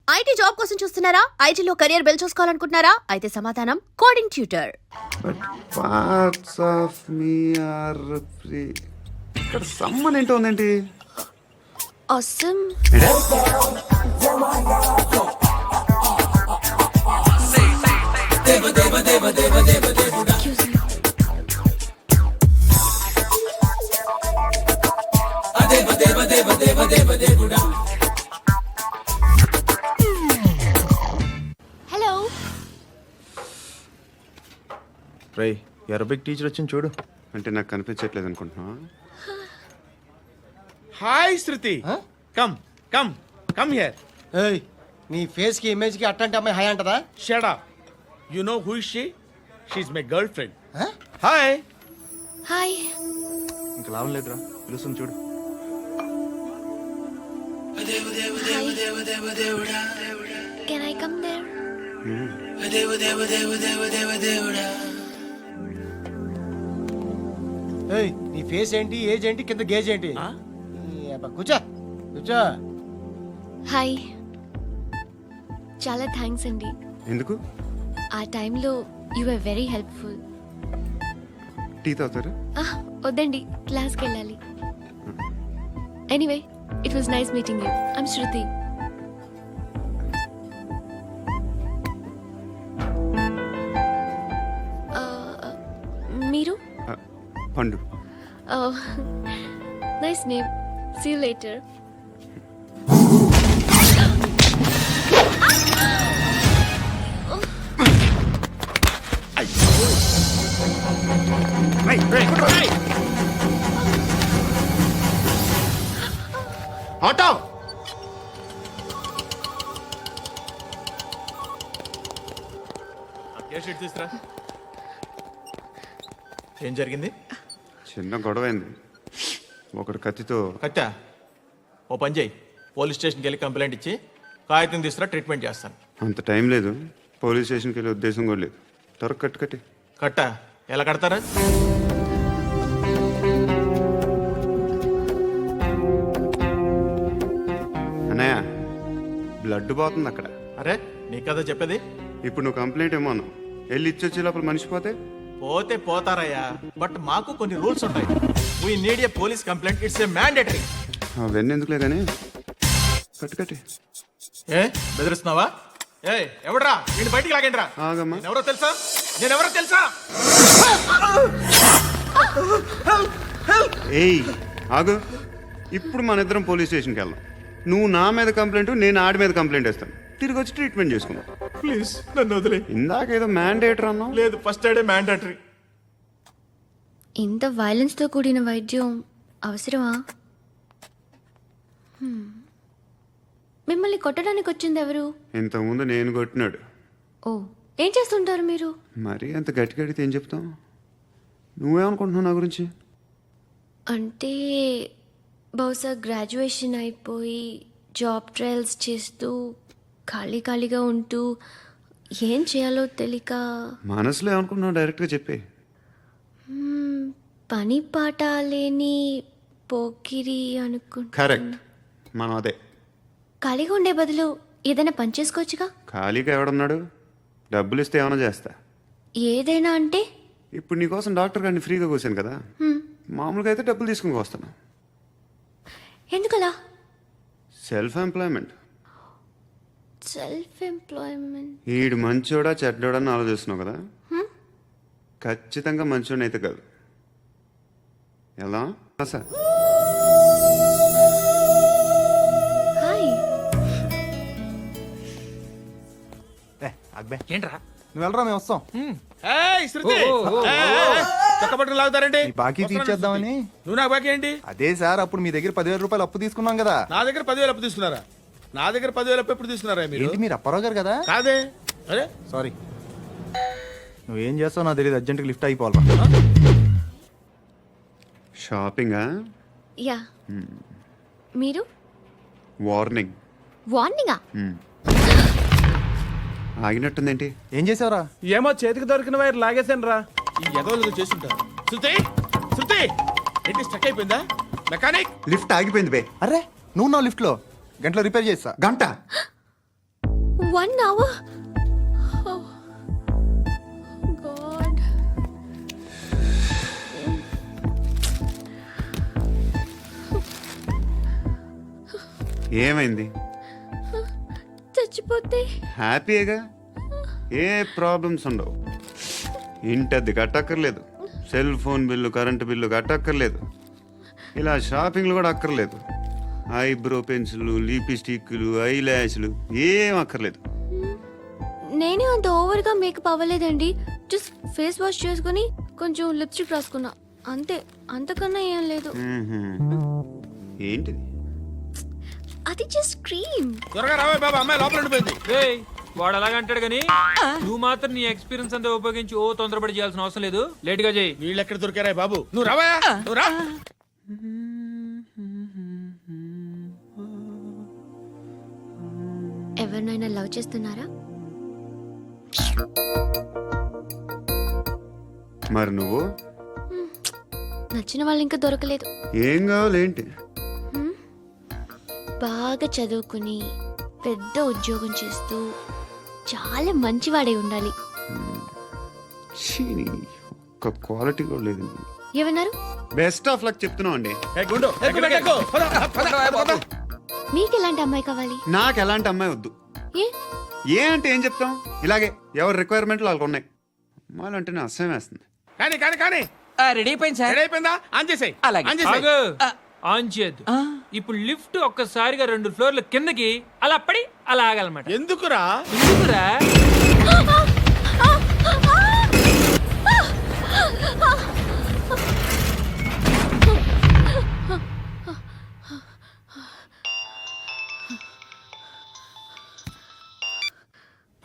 IT job కోసం చూస్తున్నారా? ఐటీలో కెరియర్ బిల్డ్ చూసుకోవాలనుకుంటున్నారా? అయితే సమాధానం coding tutor. But parts of me are free. ఇక్కడ సమ్మన్ ఏంటో ఉందేంటి? ఆసమ్. హలో. రై అరబిక్ టీచర్ వచ్చింది చూడు. అంటే నాకు కనిపించట్లేదు అనుకుంటున్నా. Hi Shruti, come come come here. ఏయ్, నీ ఫేస్ కి ఇమేజ్ కి అట్టంటే అమ్మాయి హాయ్ అంటదా? Shut up. You know who is she? She is my girl friend. Hi. Hi. ఇంకా లాభం లేదురా, పిలుస్తుంది చూడు. Can I come there? ఏయ్, నీ ఫేస్ ఏంటి, ఏజ్ ఏంటి, కింద గేజ్ ఏంటి? ఈ అబ్బా, కూర్చో కూర్చో. హాయ్. చాలా థ్యాంక్స్ అండి. ఎందుకు? ఆ టైంలో you are very helpful. Tea తాగుతారా? వద్దండి, క్లాస్కి వెళ్ళాలి. Anyway, it was nice meeting you. I'm Shruti. మీరు? Pandu. Nice name. See you later. Auto. తీసుకురా. ఏం జరిగింది? చిన్న గొడవ అయింది. ఒకడు కత్తితో. కట్టా, ఓ పని చేయి, పోలీస్ స్టేషన్కి వెళ్ళి కంప్లైంట్ ఇచ్చి కాగితం తీసుకురా, ట్రీట్మెంట్ చేస్తాను. అంత టైం లేదు. పోలీస్ స్టేషన్కి వెళ్ళే ఉద్దేశం కూడా లేదు. త్వరగా కట్టి. కట్టా ఎలా కడతారా? అన్నయ్య, బ్లడ్ పోతుంది అక్కడ. అరే నీ కదా చెప్పేది. ఇప్పుడు నువ్వు కంప్లైంట్ ఏమో అన్నావు. వెళ్ళి ఇచ్చొచ్చే లోపల మనిషి పోతే పోతే పోతారయ్యా, బట్ మాకు కొన్ని రూల్స్ ఉంటాయి. We need a police complaint, it's a mandatory. అవన్నీ ఎందుకులే కానీ కట్టి. ఏ బెదిరిస్తున్నావా? ఏ ఎవడ్రా నేను బయటికి లాగండి రా. ఆగమ్మా. నేనెవరో తెలుసా? ఏయ్ ఆగు. ఇప్పుడు మన ఇద్దరం పోలీస్ స్టేషన్కి వెళ్దాం. నువ్వు నా మీద కంప్లైంట్, నేను ఆడి మీద కంప్లైంట్ వేస్తాను. తిరిగి వచ్చి ట్రీట్మెంట్ చేసుకుందాం. ప్లీజ్ నన్ను వదిలే. ఇందాక ఏదో మ్యాండేటర్ అన్నావు. లేదు, ఫస్ట్ ఎయిడే మ్యాండేటరీ. ఇంత వైలెన్స్తో కూడిన వైద్యం అవసరమా? మిమ్మల్ని కొట్టడానికి వచ్చింది ఎవరు? ఇంతకుముందు నేను కొట్టినాడు. ఓ, ఏం చేస్తుంటారు మీరు? మరి అంత గట్టి గడితే ఏం చెప్తాం? నువ్వేమనుకుంటున్నావు నా గురించి? అంటే బహుశా గ్రాడ్యుయేషన్ అయిపోయి జాబ్ ట్రయల్స్ చేస్తూ ఖాళీగా ఉంటూ ఏం చేయాలో తెలియక. మనసులో ఏమనుకుంటున్నావు డైరెక్ట్గా చెప్పే. పని పాట లేని పోకిరి అనుకుంటా. కరెక్ట్, మనం అదే. ఖాళీగా ఉండే బదులు ఏదైనా పని చేసుకోవచ్చుగా. ఖాళీగా ఎవడున్నాడు? డబ్బులు ఇస్తే ఏమైనా చేస్తా. ఏదైనా అంటే? ఇప్పుడు నీకోసం డాక్టర్ గారిని ఫ్రీగా కూర్చాను కదా. మామూలుగా అయితే డబ్బులు తీసుకుని వస్తాను. ఎందుకలా? Self employment. ఈడు మంచోడా చెడ్డోడా అని ఆలోచిస్తున్నావు కదా. ఖచ్చితంగా మంచోడని అయితే కాదు. ఎలా సార్? హాయ్. ఏంట్రా? నువ్వు వెళ్ళరా, మేము వస్తాం. ఏయ్ శృతి, చక్క పట్టుకుని లాగుతారండి. బాకీ తీర్చేద్దామని. నువ్వు నాకు బాకీ ఏంటి? అదే సార్, అప్పుడు మీ దగ్గర 10,000 రూపాయలు అప్పు తీసుకున్నాం కదా. నా దగ్గర 10,000 అప్పు తీసుకున్నారా? నా దగ్గర 10,000 అప్పు ఎప్పుడు తీసుకున్నారా మీరు? ఏంటి, మీరు అప్పారావు గారు కదా? కాదే. అరే సారీ. నువ్వేం చేస్తావు నాకు తెలియదు, అర్జెంట్గా లిఫ్ట్ అయిపోవాలి. షాపింగా? యా. మీరు? వార్నింగ్. వార్నింగా? ఆగినట్టుందేంటి? ఏం చేసావురా? ఏమో చేతికి దొరికిన వైర్ లాగేసాను రా. ఈ ఎదవలు చేస్తుంటారు. శృతి ఏంటి స్టక్ అయిపోయిందా? మెకానిక్. లిఫ్ట్ ఆగిపోయింది బే. అరే నువ్వు నా లిఫ్ట్లో గంటలో రిపేర్ చేస్తా. గంట? 1 hour? Oh, God. ఏమైంది? చచ్చిపోతే హ్యాపీగా, ఏ ప్రాబ్లమ్స్ ఉండవు. ఇంటి అద్దె కట్టక్కర్లేదు, cell phone bill, current bill కట్టక్కర్లేదు, ఇలా షాపింగ్లు కూడా అక్కర్లేదు. ఐబ్రో పెన్సిల్లు, లిప్స్టిక్లు, ఐ ల్యాష్లు ఏం అక్కర్లేదు. నేనే అంత ఓవర్గా మేకప్ అవ్వలేదండి. జస్ట్ ఫేస్ వాష్ చేసుకుని కొంచెం లిప్స్టిక్ రాసుకున్నా అంతే, అంతకన్నా ఏం లేదు. ఏంటిది? అది జస్ట్ క్రీమ్. త్వరగా రావే బాబా, అమ్మాయి లోపల ఉండిపోయింది. రేయ్, వాడు అలాగంటాడు కానీ నువ్వు మాత్రం నీ ఎక్స్పీరియన్స్ అంతా ఉపయోగించి ఓ తొందరపడి చేయాల్సిన అవసరం లేదు. లేట్ గా చేయి. వీళ్ళు ఎక్కడ దొరికారా బాబు? నువ్వు రావా, నువ్వు రా. ఎవరినైనా లవ్ చేస్తున్నారా? మరి నువ్వు? నచ్చిన వాళ్ళు ఇంకా దొరకలేదు. ఏం కావాలేంటి? బాగా చదువుకుని పెద్ద ఉద్యోగం చేస్తూ చాలా మంచివాడే ఉండాలి. ఛీ, ఒక్క క్వాలిటీ కూడా లేదు. ఏమన్నారు? బెస్ట్ ఆఫ్ లక్ చెప్తున్నావు అండి. ఏ గుండు, ఎక్కు, ఎక్కు. పద, పద, పద. మీకు ఎలాంటి అమ్మాయి కావాలి? నాకు ఎలాంటి అమ్మాయి వద్దు. ఏ ఏ అంటే ఏం చెప్తాం, ఇలాగే ఎవరి రిక్వైర్మెంట్లు వాళ్ళకు ఉన్నాయి. అమ్మాయిలు అంటేనే అసహ్యం వేస్తుంది. కానీ కానీ కానీ రెడీ అయిపోయింది సార్. రెడీ అయిపోయిందా? ఆన్ చేసేయ్. అలాగే. ఆన్ చేసేయ్. ఆగు. ఆన్ చేయద్దు. ఇప్పుడు లిఫ్ట్ ఒక్కసారిగా 2 ఫ్లోర్ల కిందకి అలా పడి అలా ఆగాలన్నమాట. ఎందుకురా? ఎందుకురా?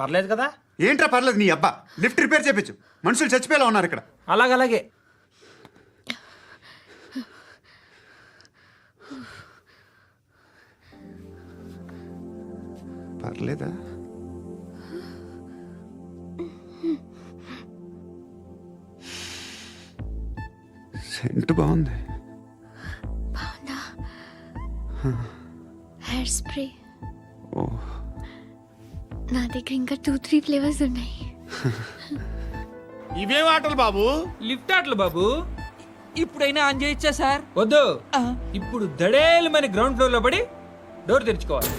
పర్లేదు కదా? ఏంట్రా పర్లేదు నీ అబ్బా, లిఫ్ట్ రిపేర్ చేయించు. మనుషులు చచ్చిపోయేలా ఉన్నారు ఇక్కడ. అలాగలాగే. పర్లేదా? సెంట్ బాగుంది. బాగుందా? Hair spray. ఓ, నా దగ్గర ఇంకా 2-3 ఫ్లేవర్స్ ఉన్నాయి. ఇవేం ఆటలు బాబు? లిఫ్ట్ ఆటలు బాబు. ఇప్పుడైనా ఆన్ చేయొచ్చా సార్? వద్దు. ఇప్పుడు దడేలు మన గ్రౌండ్ ఫ్లోర్ లో పడి డోర్ తెరుచుకోవాలి.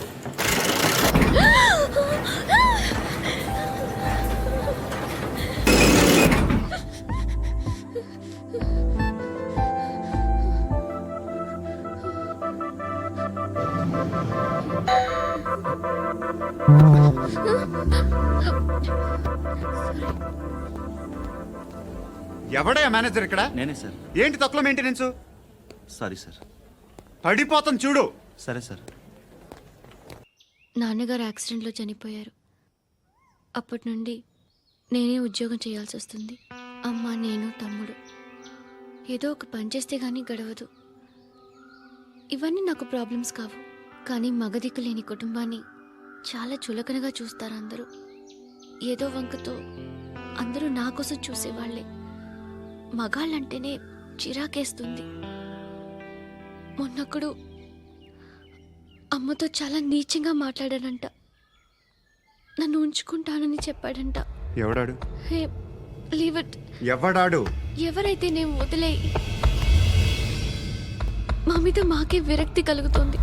ఎవడయ్యా మేనేజర్ ఇక్కడ? నేనే సార్. ఏంటి తక్కువ మెయింటెనెన్స్? Sorry sir. పడిపోతాం చూడు. సరే సార్. నాన్నగారు యాక్సిడెంట్లో చనిపోయారు. అప్పటి నుండి నేనే ఉద్యోగం చేయాల్సి వస్తుంది. అమ్మ, నేను, తమ్ముడు ఏదో ఒక పని చేస్తే గానీ గడవదు. ఇవన్నీ నాకు ప్రాబ్లమ్స్ కావు, కానీ మగదిక్కు లేని కుటుంబాన్ని చాలా చులకనగా చూస్తారు అందరూ. ఏదో వంకతో అందరూ నా కోసం చూసేవాళ్లే. మగాళ్ళంటేనే చిరాకేస్తుంది. మొన్నప్పుడు అమ్మతో చాలా నీచంగా మాట్లాడాడంట. నన్ను ఉంచుకుంటానని చెప్పాడంట. ఎవడాడు? హే, లీవ్ ఇట్. ఎవడాడు? ఎవరైతే నేను వదిలేయి. మా మీద మాకే విరక్తి కలుగుతుంది.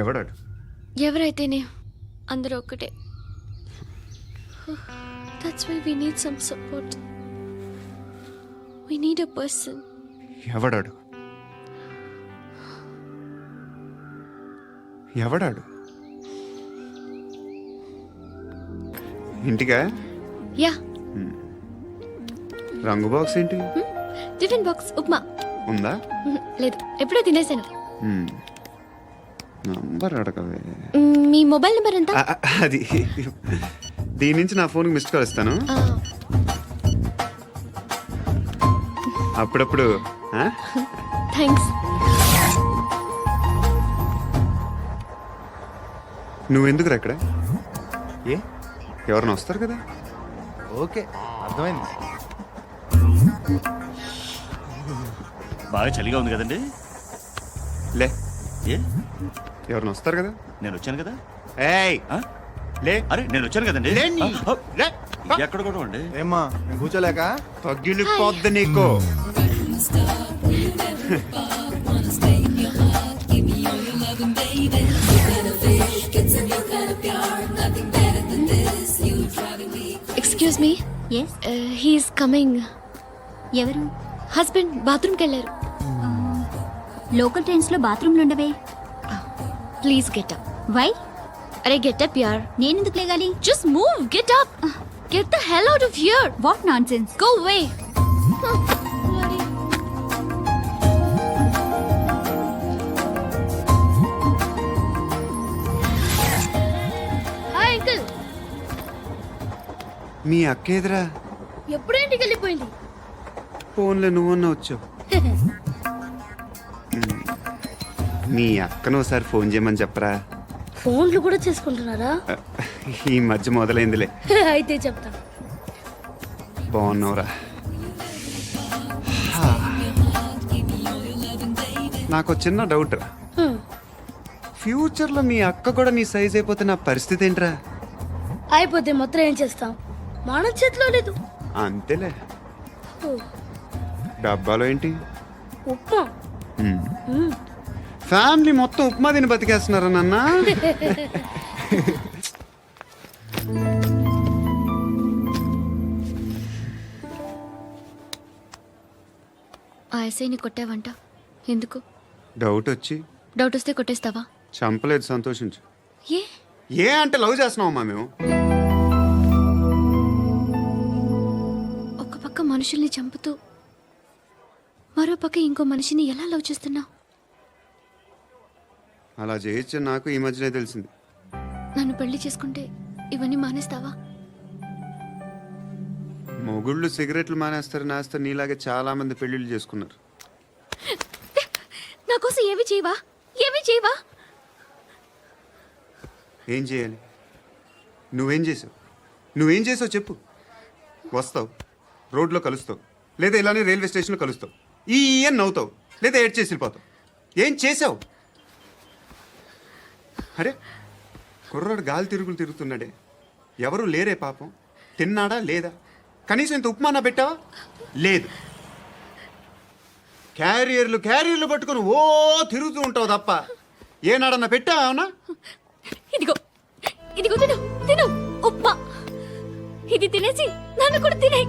ఎవడాడు? ఎవరైతేనే అందరూ ఒక్కటే. That's why we need some support. We need a person. ఎవడాడు? ఎవడాడు? ఇంటికా? యా, రంగు బాక్స్ ఏంటి? Tiffin box upma. ఉందా? లేదు, ఎప్పుడో తినేసాను. నంబర్ అడగవే. మీ మొబైల్ నెంబర్ ఎంత? అది దీని నుంచి నా ఫోన్కి మిస్డ్ కాల్ ఇస్తాను. అప్పుడప్పుడు. థ్యాంక్స్. నువ్వెందుకురా ఇక్కడ? ఏ? ఎవరైనా వస్తారు కదా. ఓకే, అర్థమైంది. బాగా చలిగా ఉంది కదండి. లే, ఏ? ఎవరైనా వస్తారు కదా. నేను వచ్చాను కదా. ఏయ్ లే అరే నేను వచ్చాను కదండి లే నీ. లే. ఎక్కడ కూడా అండి ఏమ్మా నేను కూర్చోలేక పగిలిపోద్ది నీకు excuse me yes he's coming. ఎవరు హస్బెండ్ బాత్రూమ్కి వెళ్ళారు. లోకల్ ట్రైన్స్ లో బాత్రూమ్లు ఉండవే ప్లీజ్ గెట్ అప్. వై అరే గెట్ అప్ యార్. నేనెందుకు లేగాలి just move, get up. Get the hell out of here. What nonsense go away. Hi uncle. మీ అక్క ఎదురా ఎప్పుడు ఇంటికి వెళ్ళిపోయింది? ఫోన్లో నువ్వన్నా వచ్చావు మీ అక్కను ఒకసారి ఫోన్ చేయమని చెప్పరా. ఫోన్లు కూడా చేసుకుంటున్నారా? ఈ మధ్య మొదలైందిలే. అయితే చెప్తా. బాగున్నావురా. నాకు చిన్న డౌట్ రా. ఫ్యూచర్లో మీ అక్క కూడా నీ సైజ్ అయిపోతే నా పరిస్థితి ఏంట్రా? అయిపోతే మొత్తం ఏం చేస్తాం? మన చేతిలో లేదు. అంతేలే. డబ్బాలో ఏంటి? ఉప్మా. ఫ్యామిలీ మొత్తం ఉప్మా తిని బతికేస్తున్నారా నాన్న? ఆ ఎస్ఐని కొట్టావంట, ఎందుకు? డౌట్ వచ్చి. డౌట్ వస్తే కొట్టేస్తావా? చంపలేదు, సంతోషించు. ఏ ఏ అంటే లవ్ చేస్తున్నావమ్మా మేము. ఒక పక్క మనుషుల్ని చంపుతూ మరో పక్క ఇంకో మనిషిని ఎలా లవ్ చేస్తున్నావు? అలా చేయొచ్చు నాకు ఈ మధ్యనే తెలిసింది. నన్ను పెళ్లి చేసుకుంటే ఇవన్నీ మానేస్తావా? మొగుళ్ళు సిగరెట్లు మానేస్తారు, నేస్తారు. నీలాగే చాలా మంది పెళ్లిళ్ళు చేసుకున్నారు. నా కోసం ఏమి చేయవా? ఏమి చేయవా? ఏం చేయాలి? నువ్వేం చేసావు? నువ్వేం చేసావు చెప్పు. వస్తావు, రోడ్లో కలుస్తావు, లేదా ఇలానే రైల్వే స్టేషన్లో కలుస్తావు, ఈ అని నవ్వుతావు, లేదా ఏడ్ చేసి వెళ్ళిపోతావు. ఏం చేసావు? అరే కుర్రాడు గాలి తిరుగులు తిరుగుతున్నాడే, ఎవరు లేరే పాపం. తిన్నాడా లేదా? కనీసం ఇంత ఉప్మానా పెట్టావా? లేదు. క్యారియర్లు పట్టుకొని ఓ తిరుగుతూ ఉంటావు తప్ప ఏనాడన్నా పెట్టావా? అవునా? ఇదిగో ఇదిగో తిను తిను ఉప్మా. ఇది తినేసి నన్ను కూడా తినే.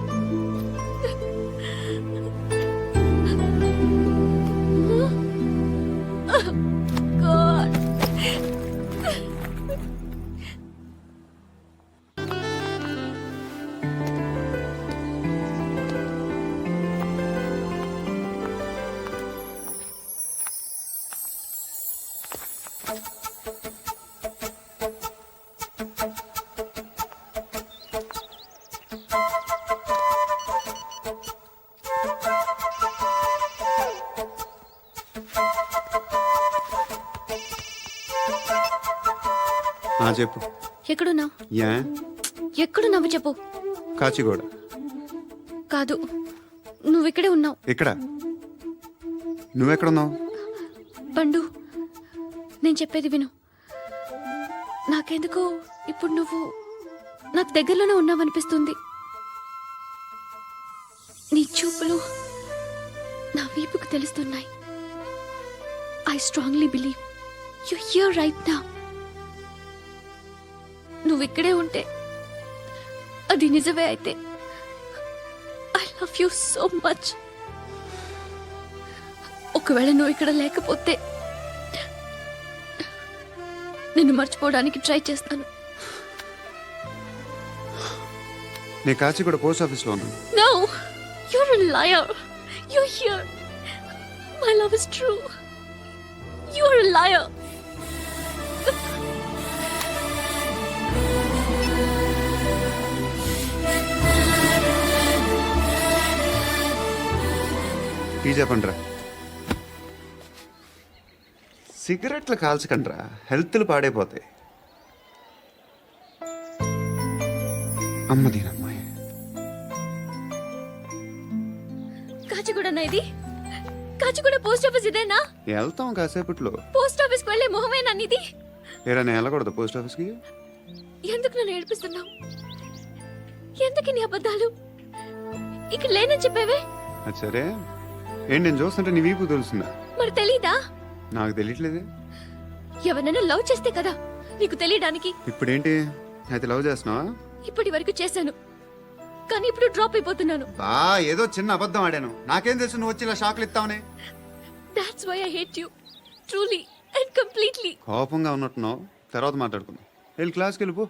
చెప్పు. ఎక్కడున్నావు? యా ఎక్కడున్నావు చెప్పు. కాచిగూడ. కాదు, నువ్వు ఇక్కడే ఉన్నావు. ఇక్కడ నువ్వెక్కడున్నావు? పండు, నేను చెప్పేది విను. నాకెందుకో ఇప్పుడు నువ్వు నాకు దగ్గరలోనే ఉన్నావనిపిస్తుంది. నీ చూపులు నా వీపుకు తెలుస్తున్నాయి. I strongly believe you here right now. నువ్వు ఇక్కడే ఉంటే అది నిజమే అయితే I love you so much. ఒకవేళ నువ్వు ఇక్కడ లేకపోతే నిన్ను మర్చిపోవడానికి ట్రై చేస్తాను. నేను కాచిగూడ పోస్ట్ ఆఫీస్లో ఉన్నాను. No, you're a liar. You're here. My love is true. You're a liar. Tea చెప్పండిరా. సిగరెట్లు కాల్చకండ్రా, హెల్త్లు పాడైపోతాయి. అమ్మదీనమ్మాయి. కాచిగూడనా ఇది? కాచిగూడ పోస్ట్ ఆఫీస్ ఇదేనా? వెళ్తాం కాసేపట్లో. పోస్ట్ ఆఫీస్కి వెళ్ళే మొహమేనా ఇది? ఏరా నేను వెళ్ళకూడదు పోస్ట్ ఆఫీస్కి? ఎందుకు నన్ను ఏడిపిస్తున్నావు? ఎందుకు నీ అబద్ధాలు? ఇక్కడ లేనని చెప్పేవే. అది సరే, ఏంటి నేను చూస్తుంటే నీ వీపు తెలుస్తుందా? మరి తెలీదా? నాకు తెలియట్లేదే. ఎవరైనా లవ్ చేస్తే కదా నీకు తెలియడానికి. ఇప్పుడేంటి అయితే లవ్ చేస్తున్నావా? ఇప్పటి వరకు చేశాను, కానీ ఇప్పుడు డ్రాప్ అయిపోతున్నాను. బా ఏదో చిన్న అబద్ధం ఆడాను. నాకేం తెలుసు నువ్వు వచ్చి ఇలా షాక్లు ఇస్తావని. That's why I hate you. Truly and completely. కోపంగా ఉన్నట్టున్నావు, తర్వాత మాట్లాడుకుందాం. వెళ్ళి క్లాస్కి వెళ్ళిపో.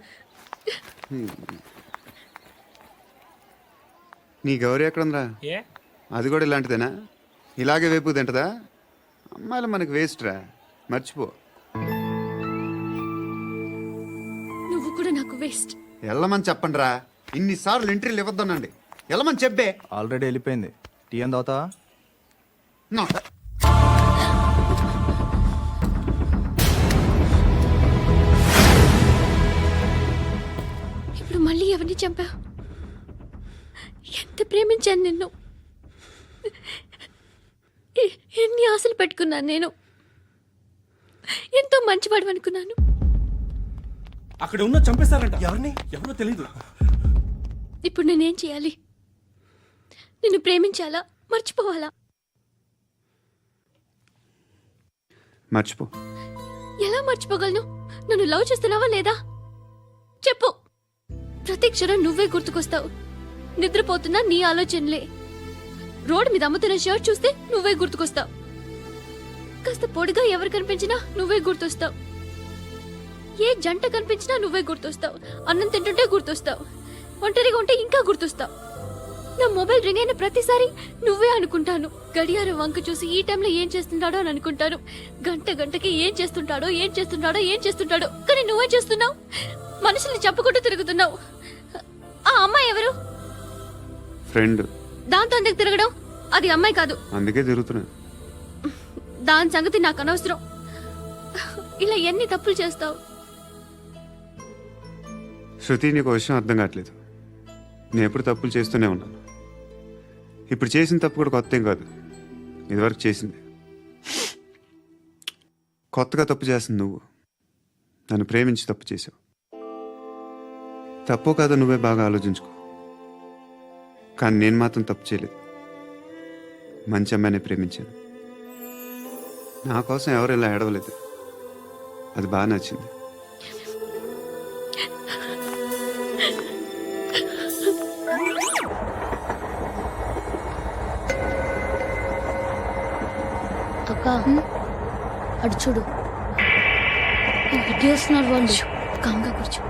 నీ గౌరీ ఎక్కడుందిరా? ఏ అది కూడా ఇలాంటిదేనా? ఇలాగే వేపు తింటదా? అమ్మాయిలు మనకి వేస్ట్ రా, మర్చిపో. నువ్వు కూడా నాకు వేస్ట్. వెళ్ళమని చెప్పండి రా. ఇన్నిసార్లు ఎంట్రీలు ఇవ్వద్దనండి. వెళ్ళమని చెప్పే. ఆల్రెడీ వెళ్ళిపోయింది. టీ అని తాగుతావా? నా. ఇప్పుడు మళ్ళీ ఎవరిని చంపావు? ఎంత ప్రేమించాను నిన్ను. ఎన్ని ఆశలు పెట్టుకున్నాను నేను. ఎంతో మంచివాడు అనుకున్నాను. అక్కడ ఉన్న చంపేస్తారంట. ఎవరిని? ఎవరో తెలీదు. ఇప్పుడు నేనేం చేయాలి? నిన్ను ప్రేమించాలా, మర్చిపోవాలా? మర్చిపో. ఎలా మర్చిపోగలను? నన్ను లవ్ చేస్తున్నావా లేదా? చెప్పు. ప్రతి క్షణం నువ్వే గుర్తుకొస్తావు. నిద్రపోతున్నా నీ ఆలోచనలే. రోడ్డు మీద అమ్ముతున్న షర్ట్ చూస్తే నువ్వే గుర్తుకొస్తావు. కాస్త పొడిగా ఎవరు కనిపించినా నువ్వే గుర్తొస్తావు. ఏ జంట కనిపించినా నువ్వే గుర్తొస్తావు. అన్నం తింటుంటే గుర్తొస్తావు. ఒంటరిగా ఉంటే ఇంకా గుర్తొస్తావు. నా మొబైల్ రింగ్ అయిన ప్రతిసారి నువ్వే అనుకుంటాను. గడియారం వంక చూసి ఈ టైంలో ఏం చేస్తుంటాడో అని అనుకుంటాను. గంట గంటకి ఏం చేస్తుంటాడో కానీ నువ్వే చేస్తున్నావు. మనుషుల్ని చెప్పుకుంటూ తిరుగుతున్నావు. ఆ అమ్మాయి ఎవరు? ఫ్రెండ్. దాంతో ఎందుకు తిరగడం? అది అమ్మాయి కాదు. అందుకే తిరుగుతున్నా. దాని సంగతి నాకు అనవసరం. ఇలా ఎన్ని తప్పులు చేస్తావు? శృతి, నీకు విషయం అర్థం కావట్లేదు. నేను ఎప్పుడు తప్పులు చేస్తూనే ఉన్నాను. ఇప్పుడు చేసిన తప్పు కూడా కొత్త ఏం కాదు. ఇదివరకు చేసింది. కొత్తగా తప్పు చేస్తుంది నువ్వు. నన్ను ప్రేమించి తప్పు చేసావు. తప్పో కాదో నువ్వే బాగా ఆలోచించుకో. కానీ నేను మాత్రం తప్పు చేయలేదు. మంచి అమ్మాయిని ప్రేమించాను. నా కోసం ఎవరు ఇలా ఏడవలేదు. అది బాగా నచ్చింది. అక్క, అడు చూడు. ఇటేస్తున్నారు వాళ్ళు. కంగా కూర్చో.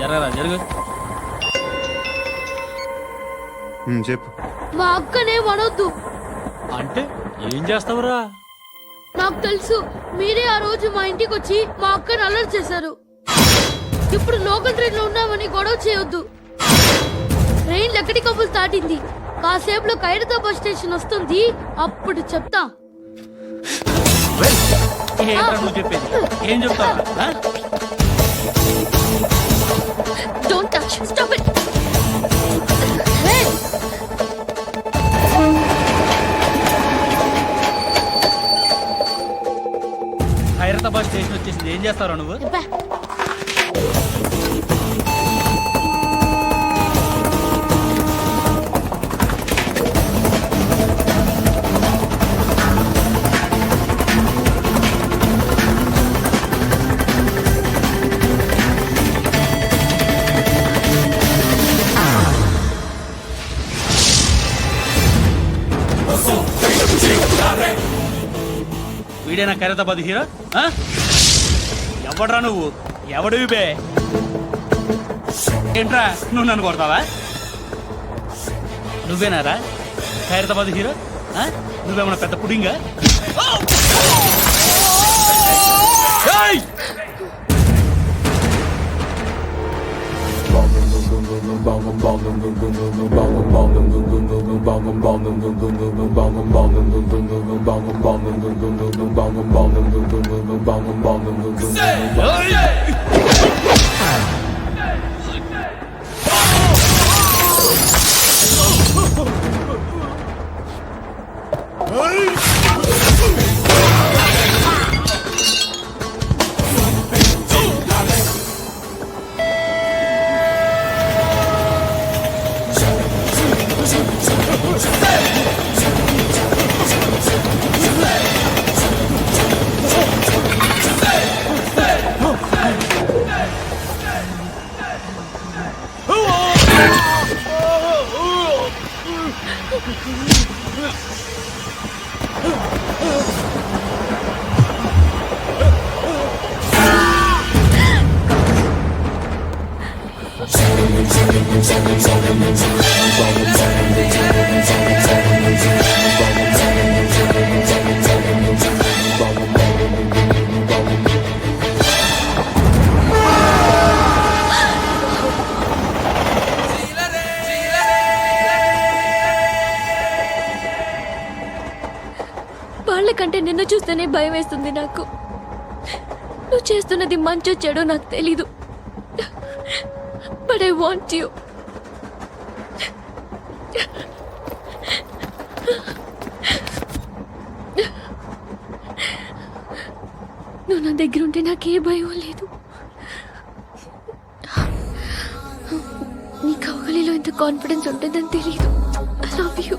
జరగరా జరుగు. చెప్పు. మా అక్కనే వనొద్దు. అంటే ఏం చేస్తావురా? నాకు తెలుసు. మీరే ఆ రోజు మా ఇంటికి వచ్చి మా అక్కని అలర్ట్ చేశారు. ఇప్పుడు లోకల్ ట్రైన్ లో ఉన్నామని గొడవ చేయొద్దు. ట్రైన్ లక్కడి కబుల్ దాటింది. కాసేపులో ఖైరతాబాద్ స్టేషన్ వస్తుంది. అప్పుడు చెప్తా. చెప్పేది ఏం చెప్తావు? Don't touch. Stop it. Hyderabad station వచ్చేసింది. ఏం చేస్తారా నువ్వు? వీడేనా ఖైరతాబాద్ హీరో? ఎవడ్రా నువ్వు? ఎవడివి బే? ఏంట్రా నువ్వు నన్ను కొడతావా? నువ్వేనారా ఖైరతాబాద్ హీరో? నువ్వేమన్నా పెద్ద పుడింగా? వాళ్ళకంటే నిన్ను చూస్తేనే భయం వేస్తుంది నాకు. నువ్వు చేస్తున్నది మంచో చెడో నాకు తెలీదు, బట్ ఐ వాంట్ యూ. నువ్వు నా దగ్గర ఉంటే నాకే భయం లేదు. నీ కౌగలిలో ఇంత కాన్ఫిడెన్స్ ఉంటుందని తెలీదు. I love you.